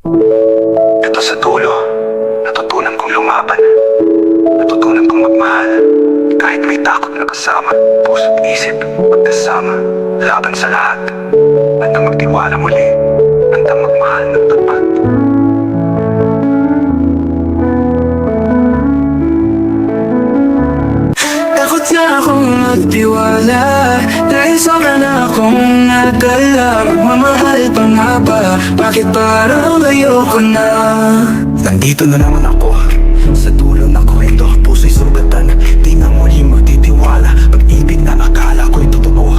Ito sa dulo, natutunan kong lumaban. Natutunan kong magmahal. Kahit may takot na kasama, puso't isip, magkasama. Laban sa lahat. Handang magtiwala muli. Handang magmahal ng tapat. Takot na akong magtiwala dahil sobra na akong nadala. Magmamahal pa nga ba? Bakit parang ayoko na? Nandito na naman ako sa dulo ng kwento, puso'y sugatan. Di na muli magtitiwala. Pag-ibig na akala ko'y totoo,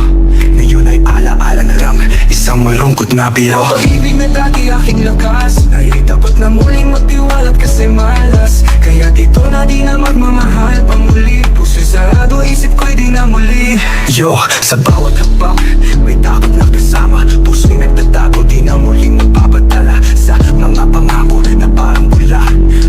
ngayon ay ala-ala na lang, isang malungkot na biro. Pag-ibig na dati aking lakas, ay dapat na muling magtiwala't kasi malas. Kaya dito na di na magmamahal pa muli. Puso'y sarado, isip ko'y di na muli. Yo, sa bawat habang may takot na kasama, puso'y nagtatago, di na muling magpapadala sa mga pangako na parang bula.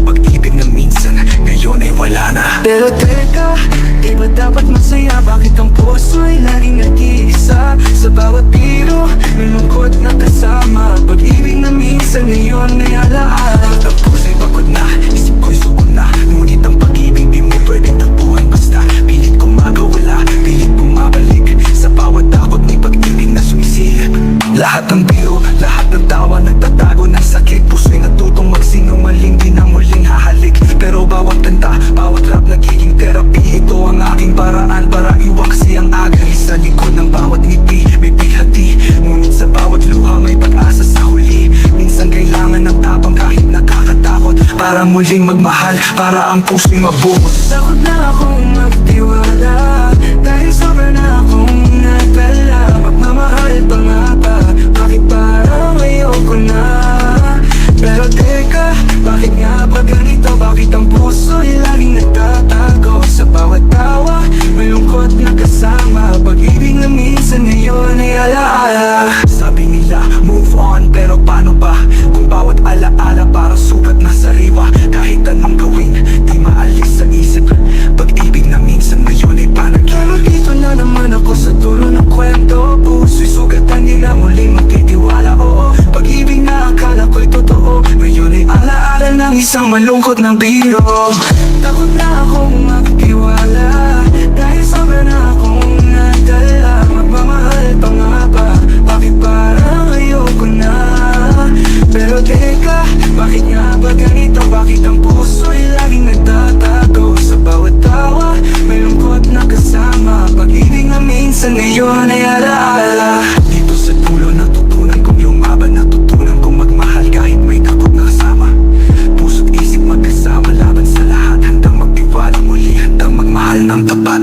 Pag-ibig na minsan, ngayon ay wala na. Pero teka, di ba dapat masaya? Bakit ang puso ay laging nag-iisa? Sa bawat biro, may lungkot na kasama. Pag-ibig na minsan ngayon ay alaala. Ang puso'y pagod na, isip ko'y suko na. Ngunit ang pag-ibig di mo pwedeng tagpuan basta. Pilit kong magawala, pilit kong mabalik. Sa bawat takot may pag-ibig na sumisilip. Lahat ng biro, lahat ng tawa nagtatago ng sakit. Puso'y natutong magsinungaling, di na muling hahalik. Pero bawat kanta, bawat rap nagiging therapy. Ito ang aking paraan para iwaksi ang agay. Sa likod ng bawat ngiti, may bighati. Ngunit sa bawat luha may pag-asa sa huli. Minsan kailangan ng tapang kahit nakakatakot, para muling magmahal, para ang puso'y mabuo. Takot na akong magtiwala dahil sobra na akong nadala. Magmamahal pa nga ba? Bakit parang ayoko na? Pero teka, bakit nga ba ganito? Bakit ang puso ay laging nagtatago? Sa bawat tawa, may lungkot na kasama. Pag-ibig na minsan ngayon ay alaala. Sabi nila, move on, pero paano ba? Kung bawat alaala para sugat na sariwa. Kahit anong gawin, di maalis sa isip. Pag-ibig na minsan ngayon ay panaginip. Pero dito na naman ako sa dulo ng kwento. Puso'y sugatan, di na muling magtitiwala. Oo, pag-ibig na akala ko'y totoo, ngayon ay alaala ng isang malungkot na biro. Takot na akong magtiwala dahil sobra na akong nadala. Magmamahal pa nga ba? Bakit parang ayoko na? Pero teka, bakit nga ba ganito? Bakit ang puso ay laging nagtatago? Sa bawat tawa, may lungkot na kasama. Pag-ibig na minsan ngayon ay alaala. Dito sa dulo natutunan kong lumaban. Natutunan kong magmahal kahit may takot na kasama. Puso't isip magkasama, laban sa lahat. Handang magtiwala muli, handang magmahal ng tapat.